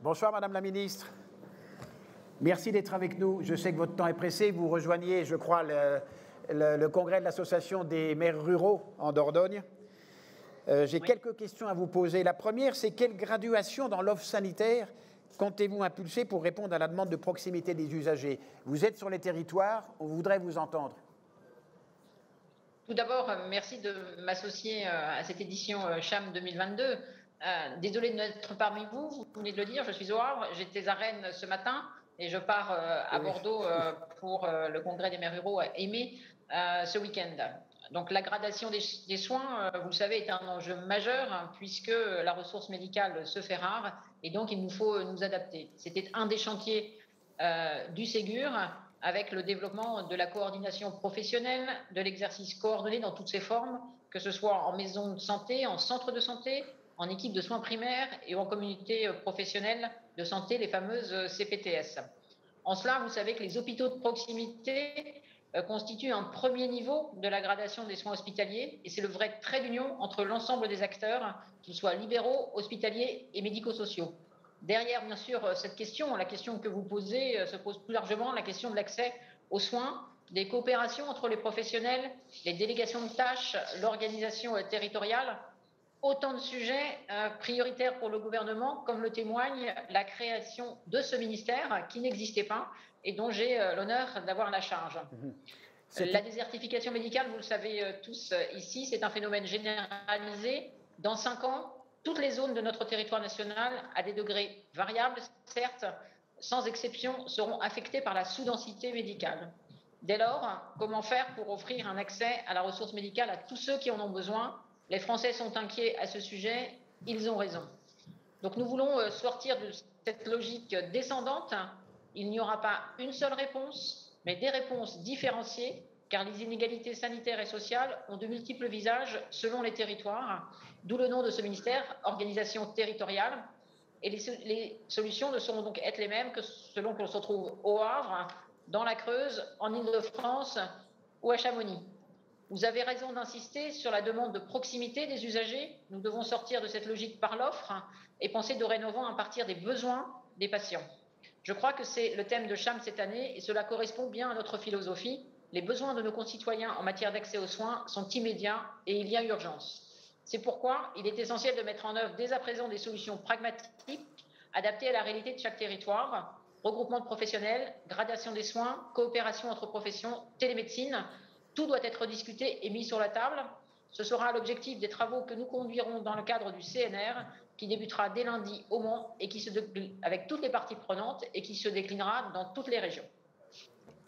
Bonsoir Madame la Ministre. Merci d'être avec nous. Je sais que votre temps est pressé. Vous rejoignez, je crois, le congrès de l'Association des maires ruraux en Dordogne. J'ai quelques questions à vous poser. La première, c'est quelle graduation dans l'offre sanitaire comptez-vous impulser pour répondre à la demande de proximité des usagers? Vous êtes sur les territoires, on voudrait vous entendre. Tout d'abord, merci de m'associer à cette édition CHAM 2022. Désolée de n'être parmi vous, vous venez de le dire, je suis au Havre, j'étais à Rennes ce matin et je pars à Bordeaux pour le congrès des maires ruraux à Aimé ce week-end. Donc la gradation des soins, vous le savez, est un enjeu majeur puisque la ressource médicale se fait rare et donc il nous faut nous adapter. C'était un des chantiers du Ségur avec le développement de la coordination professionnelle, de l'exercice coordonné dans toutes ses formes, que ce soit en maison de santé, en centre de santé, en équipe de soins primaires et en communauté professionnelle de santé, les fameuses CPTS. En cela, vous savez que les hôpitaux de proximité constituent un premier niveau de la gradation des soins hospitaliers et c'est le vrai trait d'union entre l'ensemble des acteurs, qu'ils soient libéraux, hospitaliers et médico-sociaux. Derrière, bien sûr, cette question, la question que vous posez se pose plus largement, la question de l'accès aux soins, des coopérations entre les professionnels, les délégations de tâches, l'organisation territoriale. Autant de sujets prioritaires pour le gouvernement, comme le témoigne la création de ce ministère qui n'existait pas et dont j'ai l'honneur d'avoir la charge. La désertification médicale, vous le savez tous ici, c'est un phénomène généralisé. Dans 5 ans, toutes les zones de notre territoire national, à des degrés variables, certes, sans exception, seront affectées par la sous-densité médicale. Dès lors, comment faire pour offrir un accès à la ressource médicale à tous ceux qui en ont besoin? Les Français sont inquiets à ce sujet, ils ont raison. Donc nous voulons sortir de cette logique descendante. Il n'y aura pas une seule réponse, mais des réponses différenciées, car les inégalités sanitaires et sociales ont de multiples visages selon les territoires, d'où le nom de ce ministère, organisation territoriale. Et les solutions ne sauront donc être les mêmes que selon qu'on se trouve au Havre, dans la Creuse, en Île-de-France ou à Chamonix. Vous avez raison d'insister sur la demande de proximité des usagers. Nous devons sortir de cette logique par l'offre et penser dorénavant à partir des besoins des patients. Je crois que c'est le thème de CHAM cette année et cela correspond bien à notre philosophie. Les besoins de nos concitoyens en matière d'accès aux soins sont immédiats et il y a urgence. C'est pourquoi il est essentiel de mettre en œuvre dès à présent des solutions pragmatiques adaptées à la réalité de chaque territoire. Regroupement de professionnels, gradation des soins, coopération entre professions, télémédecine. Tout doit être discuté et mis sur la table. Ce sera l'objectif des travaux que nous conduirons dans le cadre du CNR, qui débutera dès lundi au Mans et qui se avec toutes les parties prenantes et qui se déclinera dans toutes les régions.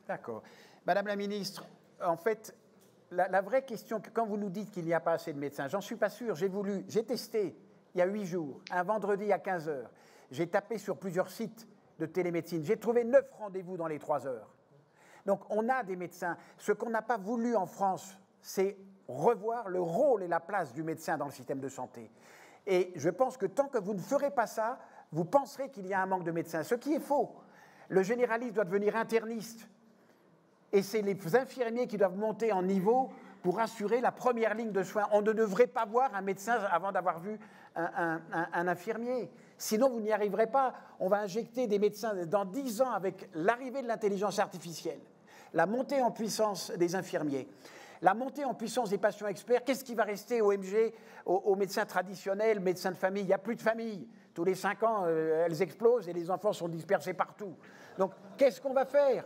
D'accord. Madame la Ministre, en fait, la vraie question, quand vous nous dites qu'il n'y a pas assez de médecins, j'en suis pas sûr. J'ai testé il y a 8 jours, un vendredi à 15 heures. J'ai tapé sur plusieurs sites de télémédecine. J'ai trouvé 9 rendez-vous dans les 3 heures. Donc on a des médecins. Ce qu'on n'a pas voulu en France, c'est revoir le rôle et la place du médecin dans le système de santé. Et je pense que tant que vous ne ferez pas ça, vous penserez qu'il y a un manque de médecins, ce qui est faux. Le généraliste doit devenir interniste. Et c'est les infirmiers qui doivent monter en niveau pour assurer la première ligne de soins. On ne devrait pas voir un médecin avant d'avoir vu un infirmier. Sinon, vous n'y arriverez pas. On va injecter des médecins dans 10 ans avec l'arrivée de l'intelligence artificielle, la montée en puissance des infirmiers, la montée en puissance des patients experts. Qu'est-ce qui va rester au MG, aux médecins traditionnels, médecins de famille? Il n'y a plus de famille. Tous les 5 ans, elles explosent et les enfants sont dispersés partout. Donc, qu'est-ce qu'on va faire?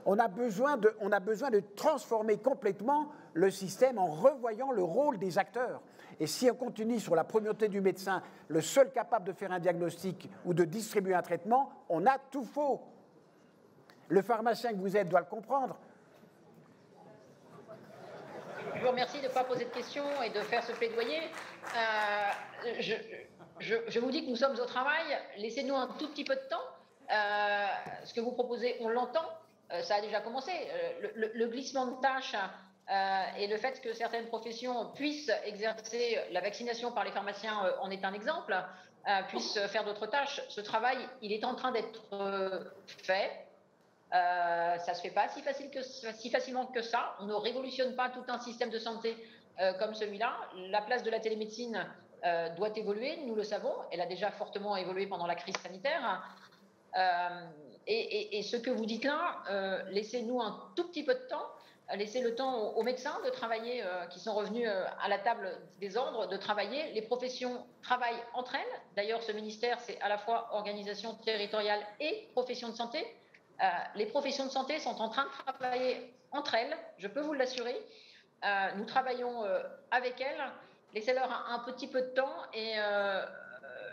On a besoin de transformer complètement le système en revoyant le rôle des acteurs. Et si on continue sur la primauté du médecin, le seul capable de faire un diagnostic ou de distribuer un traitement, on a tout faux. Le pharmacien que vous êtes doit le comprendre. Je vous remercie de ne pas poser de questions et de faire ce plaidoyer. Je vous dis que nous sommes au travail. Laissez-nous un tout petit peu de temps. Ce que vous proposez, on l'entend. Ça a déjà commencé. Le glissement de tâches et le fait que certaines professions puissent exercer la vaccination par les pharmaciens en est un exemple, puissent faire d'autres tâches. Ce travail, il est en train d'être fait. Ça ne se fait pas si facilement que ça. On ne révolutionne pas tout un système de santé comme celui-là. La place de la télémédecine doit évoluer, nous le savons. Elle a déjà fortement évolué pendant la crise sanitaire. Et ce que vous dites là, laissez-nous un tout petit peu de temps, laissez le temps aux médecins de travailler, qui sont revenus à la table des ordres, de travailler. Les professions travaillent entre elles. D'ailleurs, ce ministère, c'est à la fois organisation territoriale et profession de santé. Les professions de santé sont en train de travailler entre elles, je peux vous l'assurer. Nous travaillons avec elles. Laissez-leur un petit peu de temps et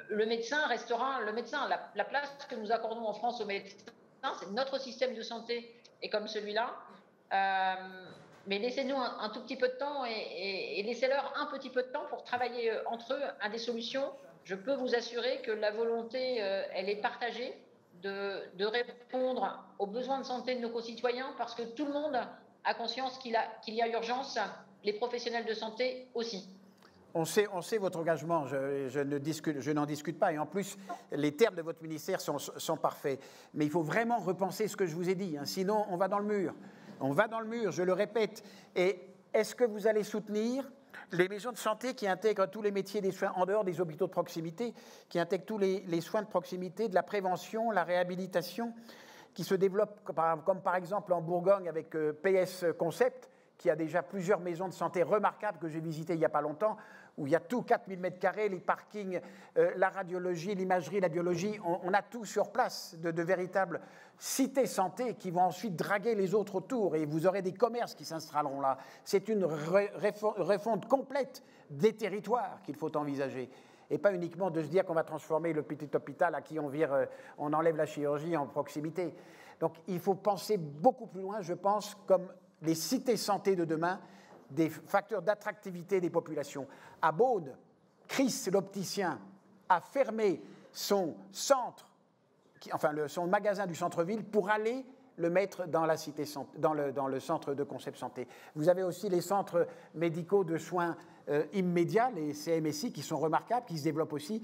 le médecin restera le médecin. La place que nous accordons en France aux médecins, c'est notre système de santé est comme celui-là. Mais laissez-nous un tout petit peu de temps et laissez-leur un petit peu de temps pour travailler entre eux à des solutions. Je peux vous assurer que la volonté, elle est partagée de répondre aux besoins de santé de nos concitoyens parce que tout le monde a conscience qu'il y a urgence, les professionnels de santé aussi. On sait votre engagement, je n'en discute pas. Et en plus, les termes de votre ministère sont parfaits. Mais il faut vraiment repenser ce que je vous ai dit. Hein. Sinon, on va dans le mur. On va dans le mur, je le répète. Et est-ce que vous allez soutenir les maisons de santé qui intègrent tous les métiers des soins en dehors des hôpitaux de proximité, qui intègrent tous les soins de proximité, de la prévention, la réhabilitation, qui se développent, comme par exemple en Bourgogne avec PS Concept, qui a déjà plusieurs maisons de santé remarquables que j'ai visitées il n'y a pas longtemps, où il y a tout, 4000 m², les parkings, la radiologie, l'imagerie, la biologie, on a tout sur place, de véritables cités santé qui vont ensuite draguer les autres autour, et vous aurez des commerces qui s'installeront là. C'est une refonte complète des territoires qu'il faut envisager, et pas uniquement de se dire qu'on va transformer le petit hôpital à qui on enlève la chirurgie en proximité. Donc il faut penser beaucoup plus loin, je pense, comme les cités santé de demain, des facteurs d'attractivité des populations. À Beaune, Chris, l'opticien, a fermé son centre, son magasin du centre-ville pour aller le mettre dans la cité dans le centre de Concept Santé. Vous avez aussi les centres médicaux de soins immédiats, les CMSI, qui sont remarquables, qui se développent aussi.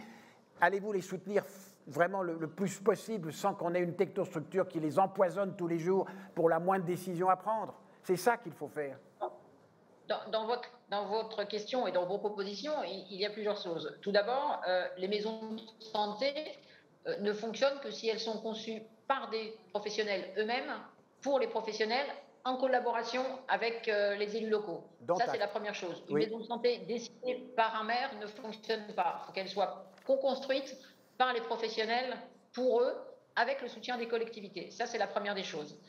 Allez-vous les soutenir vraiment le plus possible sans qu'on ait une technostructure qui les empoisonne tous les jours pour la moindre décision à prendre? C'est ça qu'il faut faire. Dans votre question et dans vos propositions, il y a plusieurs choses. Tout d'abord, les maisons de santé ne fonctionnent que si elles sont conçues par des professionnels eux-mêmes, pour les professionnels, en collaboration avec les élus locaux. Ça, c'est la première chose. Une maison de santé décidée par un maire ne fonctionne pas. Il faut qu'elle soit co-construite par les professionnels, pour eux, avec le soutien des collectivités. Ça, c'est la première des choses.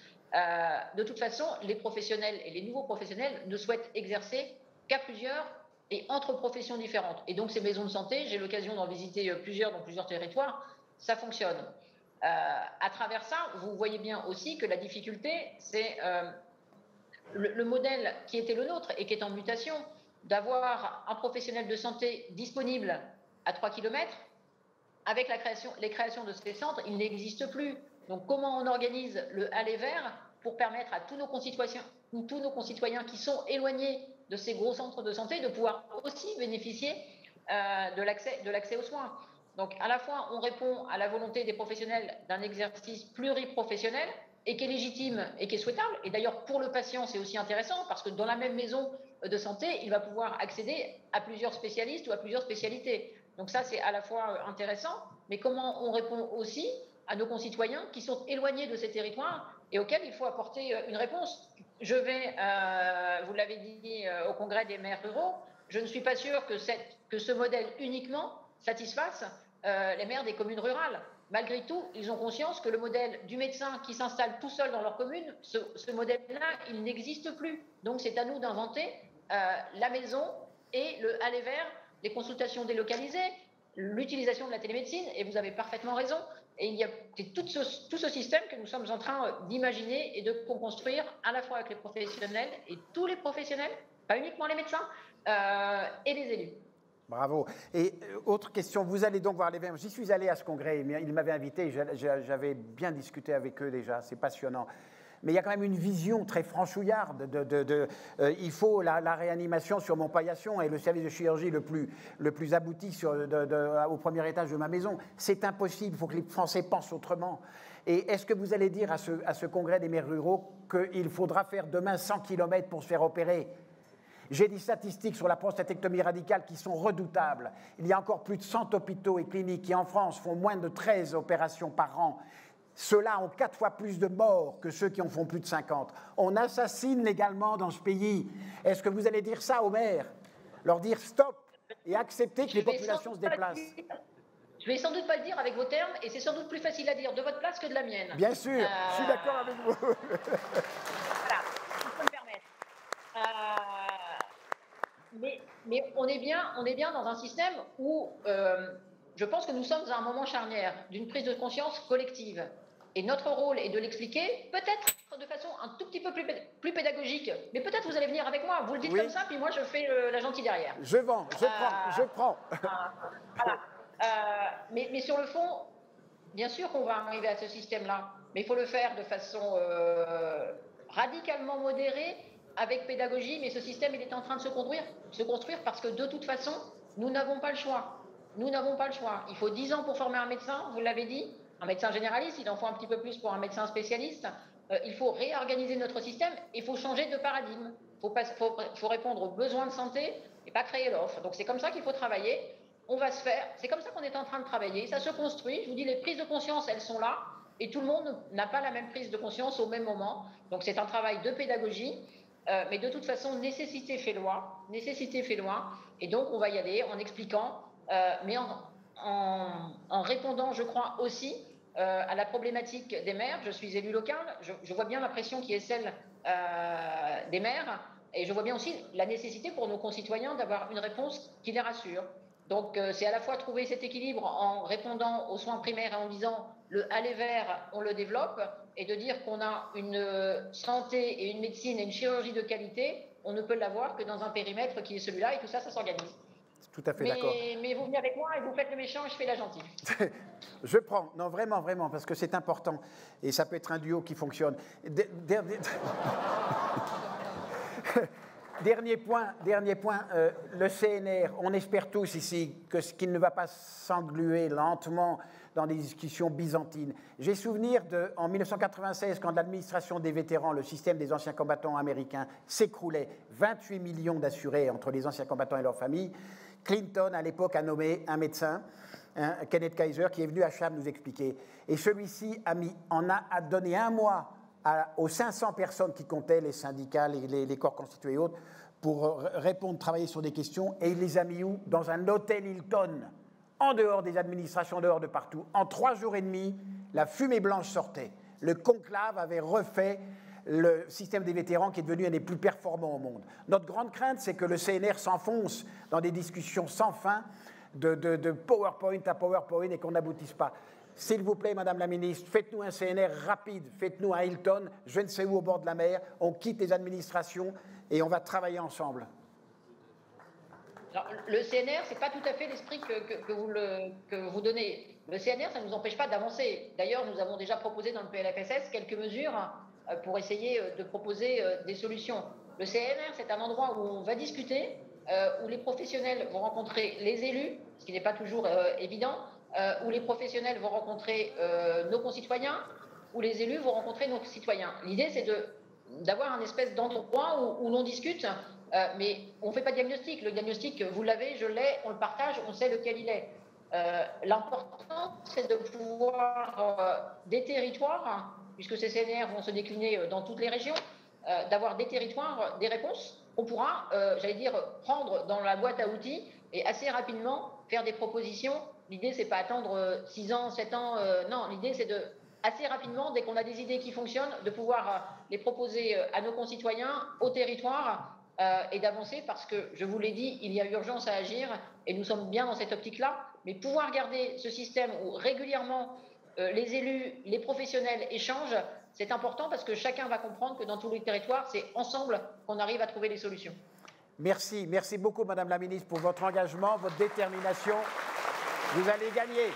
De toute façon, les professionnels et les nouveaux professionnels ne souhaitent exercer qu'à plusieurs et entre professions différentes. Et donc, ces maisons de santé, j'ai l'occasion d'en visiter plusieurs dans plusieurs territoires, ça fonctionne. À travers ça, vous voyez bien aussi que la difficulté, c'est le modèle qui était le nôtre et qui est en mutation, d'avoir un professionnel de santé disponible à 3 km. Avec les créations de ces centres, il n'existe plus. Donc, comment on organise le aller vers pour permettre à tous nos concitoyens qui sont éloignés de ces gros centres de santé de pouvoir aussi bénéficier de l'accès aux soins. Donc, à la fois, on répond à la volonté des professionnels d'un exercice pluriprofessionnel et qui est légitime et qui est souhaitable. Et d'ailleurs, pour le patient, c'est aussi intéressant parce que dans la même maison de santé, il va pouvoir accéder à plusieurs spécialistes ou à plusieurs spécialités. Donc ça, c'est à la fois intéressant, mais comment on répond aussi à nos concitoyens qui sont éloignés de ces territoires et auxquels il faut apporter une réponse. Je vais, vous l'avez dit au congrès des maires ruraux, je ne suis pas sûre que ce modèle uniquement satisfasse les maires des communes rurales. Malgré tout, ils ont conscience que le modèle du médecin qui s'installe tout seul dans leur commune, ce modèle-là, il n'existe plus. Donc c'est à nous d'inventer la maison et le aller vers, les consultations délocalisées, l'utilisation de la télémédecine, et vous avez parfaitement raison. Et il y a tout ce système que nous sommes en train d'imaginer et de construire à la fois avec les professionnels et tous les professionnels, pas uniquement les médecins, et les élus. Bravo. Et autre question, vous allez donc voir les Verts. J'y suis allé à ce congrès, ils m'avaient invité, j'avais bien discuté avec eux déjà, c'est passionnant. Mais il y a quand même une vision très franchouillarde il faut la réanimation sur mon paillasson et le service de chirurgie le plus abouti au premier étage de ma maison. C'est impossible, il faut que les Français pensent autrement. Et est-ce que vous allez dire à ce congrès des maires ruraux qu'il faudra faire demain 100 km pour se faire opérer ? J'ai des statistiques sur la prostatectomie radicale qui sont redoutables. Il y a encore plus de 100 hôpitaux et cliniques qui, en France, font moins de 13 opérations par an. Ceux-là ont 4 fois plus de morts que ceux qui en font plus de 50. On assassine légalement dans ce pays. Est-ce que vous allez dire ça aux maires? Leur dire stop et accepter que les populations se déplacent? Je vais sans doute pas le dire avec vos termes, et c'est sans doute plus facile à dire de votre place que de la mienne. Bien sûr, je suis d'accord avec vous. Voilà, si je peux me permettre. Mais on est bien dans un système où je pense que nous sommes à un moment charnière d'une prise de conscience collective. Et notre rôle est de l'expliquer, peut-être de façon un tout petit peu plus pédagogique, mais peut-être vous allez venir avec moi. Vous le dites comme ça, puis moi je fais la gentille derrière. Je prends. Voilà. Mais sur le fond, bien sûr qu'on va arriver à ce système-là, mais il faut le faire de façon radicalement modérée, avec pédagogie, mais ce système, il est en train de se construire parce que de toute façon, nous n'avons pas le choix. Nous n'avons pas le choix. Il faut 10 ans pour former un médecin, vous l'avez dit, un médecin généraliste, il en faut un petit peu plus pour un médecin spécialiste. Il faut réorganiser notre système, il faut changer de paradigme. Il faut répondre aux besoins de santé et pas créer l'offre. Donc c'est comme ça qu'il faut travailler. On va se faire, c'est comme ça qu'on est en train de travailler, ça se construit, je vous dis, les prises de conscience, elles sont là, et tout le monde n'a pas la même prise de conscience au même moment, donc c'est un travail de pédagogie, mais de toute façon, nécessité fait loi, et donc on va y aller en expliquant, mais en répondant, je crois, aussi à la problématique des maires. Je suis élu local, je vois bien la pression qui est celle des maires, et je vois bien aussi la nécessité pour nos concitoyens d'avoir une réponse qui les rassure. Donc, c'est à la fois trouver cet équilibre en répondant aux soins primaires et en disant le aller vers, on le développe, et de dire qu'on a une santé et une médecine et une chirurgie de qualité, on ne peut l'avoir que dans un périmètre qui est celui-là, et tout ça, ça s'organise. Tout à fait d'accord. Mais vous venez avec moi et vous faites le méchant et je fais la gentille. Je prends, non vraiment, parce que c'est important, et ça peut être un duo qui fonctionne. Dernier point, le CNR, on espère tous ici qu'il ne va pas s'engluer lentement dans des discussions byzantines. J'ai souvenir en 1996, quand l'administration des vétérans, le système des anciens combattants américains, s'écroulait, 28 millions d'assurés entre les anciens combattants et leurs familles. Clinton, à l'époque, a nommé un médecin, Kenneth Kaiser, qui est venu à Cham nous expliquer. Et celui-ci a donné un mois aux 500 personnes qui comptaient, les syndicats, les corps constitués et autres, pour répondre, travailler sur des questions, et il les a mis où? Dans un hôtel Hilton, en dehors des administrations, en dehors de partout. En 3 jours et demi, la fumée blanche sortait. Le conclave avait refait le système des vétérans qui est devenu un des plus performants au monde. Notre grande crainte, c'est que le CNR s'enfonce dans des discussions sans fin de PowerPoint à PowerPoint et qu'on n'aboutisse pas. S'il vous plaît, Madame la Ministre, faites-nous un CNR rapide, faites-nous un Hilton, je ne sais où, au bord de la mer, on quitte les administrations et on va travailler ensemble. Alors, le CNR, ce n'est pas tout à fait l'esprit que vous donnez. Le CNR, ça ne nous empêche pas d'avancer. D'ailleurs, nous avons déjà proposé dans le PLFSS quelques mesures pour essayer de proposer des solutions. Le CNR, c'est un endroit où on va discuter, où les professionnels vont rencontrer les élus, ce qui n'est pas toujours évident, où les professionnels vont rencontrer nos concitoyens, où les élus vont rencontrer nos citoyens. L'idée, c'est d'avoir un espèce d'endroit où l'on discute, mais on ne fait pas de diagnostic. Le diagnostic, vous l'avez, je l'ai, on le partage, on sait lequel il est. L'important, c'est de pouvoir des territoires, puisque ces CNR vont se décliner dans toutes les régions, d'avoir des territoires, des réponses. On pourra, j'allais dire, prendre dans la boîte à outils et assez rapidement faire des propositions. L'idée, c'est pas attendre 6 ans, 7 ans, non, l'idée, c'est de, assez rapidement, dès qu'on a des idées qui fonctionnent, de pouvoir les proposer à nos concitoyens, au territoire, et d'avancer, parce que, je vous l'ai dit, il y a urgence à agir, et nous sommes bien dans cette optique-là, mais pouvoir garder ce système où régulièrement les élus, les professionnels échangent, c'est important parce que chacun va comprendre que dans tous les territoires, c'est ensemble qu'on arrive à trouver les solutions. Merci beaucoup, Madame la Ministre, pour votre engagement, votre détermination. Vous allez gagner.